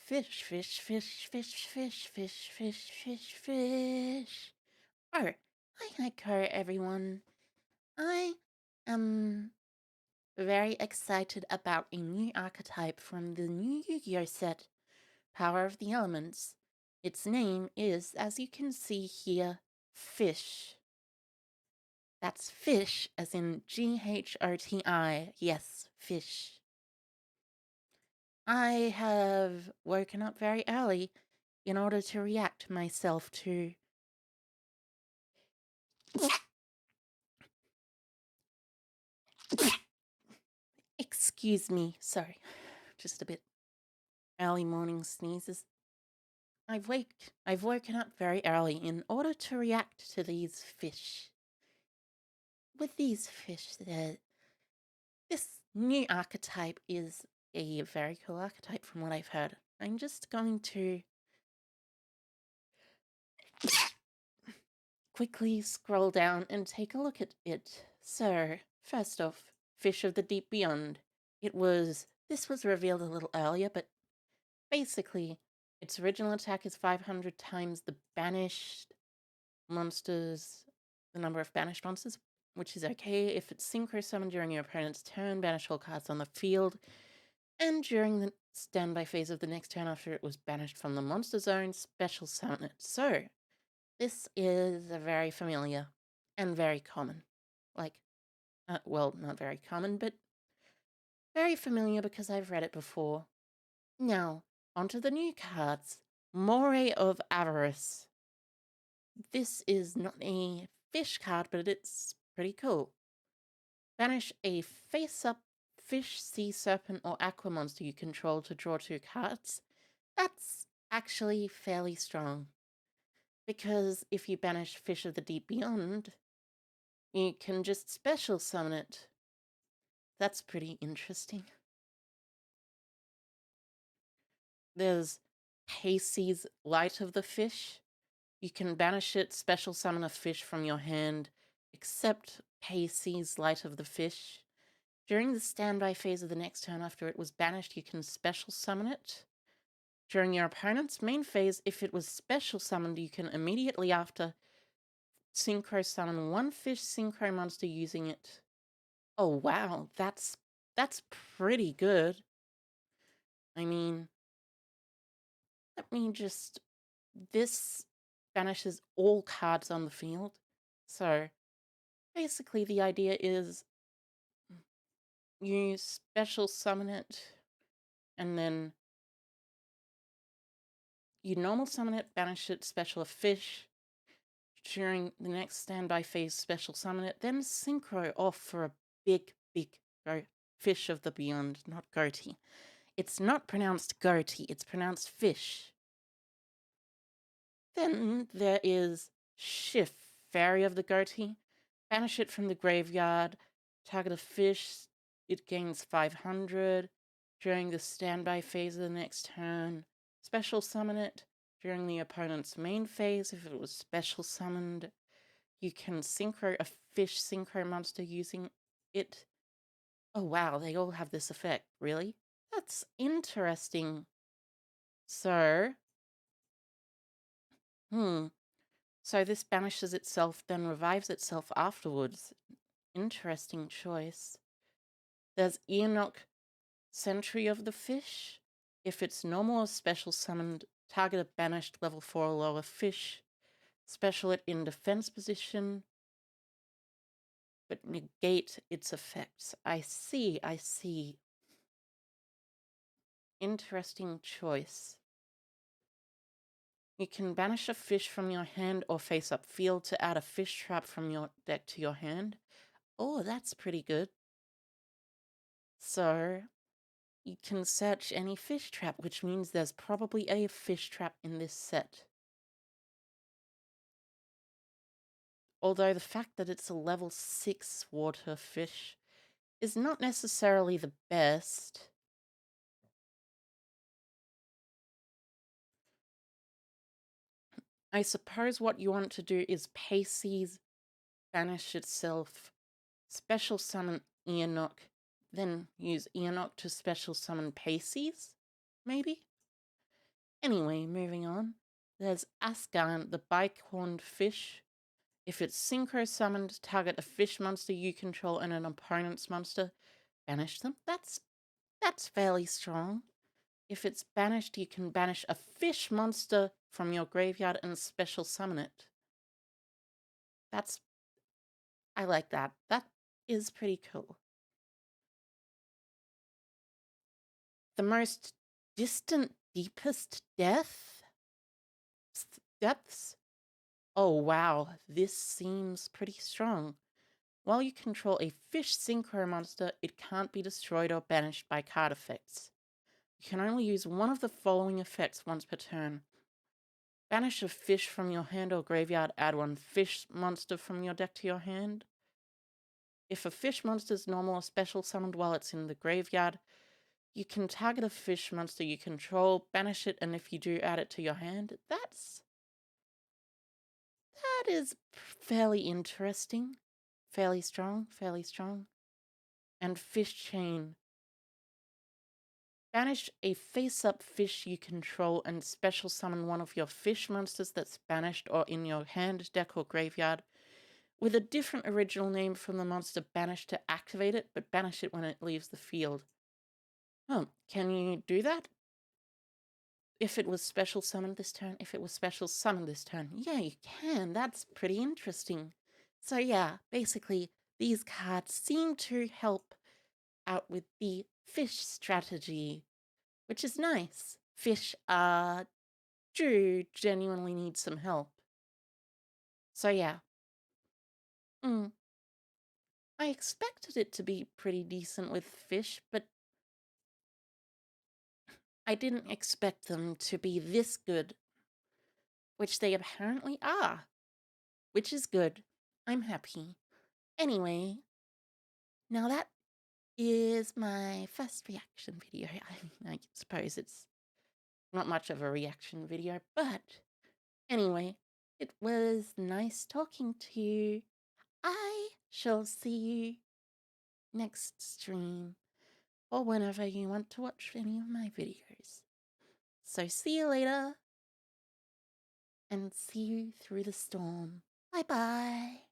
Fish, fish, fish, fish, fish, fish, fish, fish, fish. Oh, hi, Aiko, everyone. I am very excited about a new archetype from the new Yu-Gi-Oh set, Power of the Elements. Its name is, as you can see here, Fish. That's fish, as in Ghoti. Yes, fish. I have woken up very early in order to react myself to excuse me, sorry, just a bit early morning sneezes. I've woken up very early in order to react to these fish. With these fish, this new archetype is a very cool archetype from what I've heard. I'm just going to quickly scroll down and take a look at it. So, first off, Fish of the Deep Beyond. This was revealed a little earlier, but basically, its original attack is 500 times the number of banished monsters, which is okay. If it's synchro summoned during your opponent's turn, banish all cards on the field, and during the standby phase of the next turn after it was banished from the monster zone, special summon it. So, this is very familiar and very common. Not very common, but very familiar because I've read it before. Now, onto the new cards. Maury of Avarice. This is not a fish card, but it's pretty cool. Banish a face-up fish, sea serpent, or aqua monster you control to draw 2 cards. That's actually fairly strong. Because if you banish Fish of the Deep Beyond, you can just special summon it. That's pretty interesting. There's Pacey's Light of the Fish. You can banish it, special summon a fish from your hand, except Pacey's Light of the Fish. During the standby phase of the next turn after it was banished, you can special summon it. During your opponent's main phase, if it was special summoned, you can immediately after synchro summon 1 fish synchro monster using it. Oh wow, that's pretty good. I mean, this banishes all cards on the field. So basically the idea is you special summon it and then you normal summon it, banish it, special a fish. During the next standby phase, special summon it, then synchro off for a big Fish of the Beyond, not Ghoti. It's not pronounced Ghoti, it's pronounced fish. Then there is Shift, Fairy of the Ghoti. Banish it from the graveyard. Target a fish. It gains 500. During the standby phase of the next turn, special summon it. During the opponent's main phase, if it was special summoned, you can synchro a fish synchro monster using it. Oh wow, they all have this effect, really? That's interesting. So, So this banishes itself, then revives itself afterwards. Interesting choice. There's Enoch, Sentry of the Fish. If it's normal or special summoned, target a banished level 4 or lower fish. Special it in defense position, but negate its effects. I see. Interesting choice. You can banish a fish from your hand or face-up field to add a fish trap from your deck to your hand. Oh, that's pretty good. So, you can search any fish trap, which means there's probably a fish trap in this set. Although the fact that it's a level 6 water fish is not necessarily the best. I suppose what you want to do is Pacey's banish itself, special summon Enoch, then use Enoch to special summon Pacey's, maybe? Anyway, moving on. There's Asgan, the Bicorn fish. If it's synchro summoned, target a fish monster you control and an opponent's monster. Banish them. That's fairly strong. If it's banished, you can banish a fish monster from your graveyard and special summon it. I like that. That is pretty cool. The most distant, deepest depths? Oh wow, this seems pretty strong. While you control a fish synchro monster, it can't be destroyed or banished by card effects. You can only use one of the following effects once per turn. Banish a fish from your hand or graveyard, add one fish monster from your deck to your hand. If a fish monster is normal or special summoned while it's in the graveyard, you can target a fish monster you control, banish it, and if you do, add it to your hand. That is fairly interesting. Fairly strong. And fish chain. Banish a face-up fish you control and special summon one of your fish monsters that's banished or in your hand, deck, or graveyard with a different original name from the monster banished to activate it, but banish it when it leaves the field. Oh, can you do that? If it was special summoned this turn? Yeah, you can. That's pretty interesting. So yeah, basically, these cards seem to help out with the fish strategy, which is nice. Fish do genuinely need some help. So yeah. I expected it to be pretty decent with fish, but I didn't expect them to be this good, which they apparently are, which is good. I'm happy. Anyway, now that is my first reaction video. I suppose it's not much of a reaction video, but anyway, it was nice talking to you. I shall see you next stream or whenever you want to watch any of my videos. So see you later and see you through the storm. Bye bye.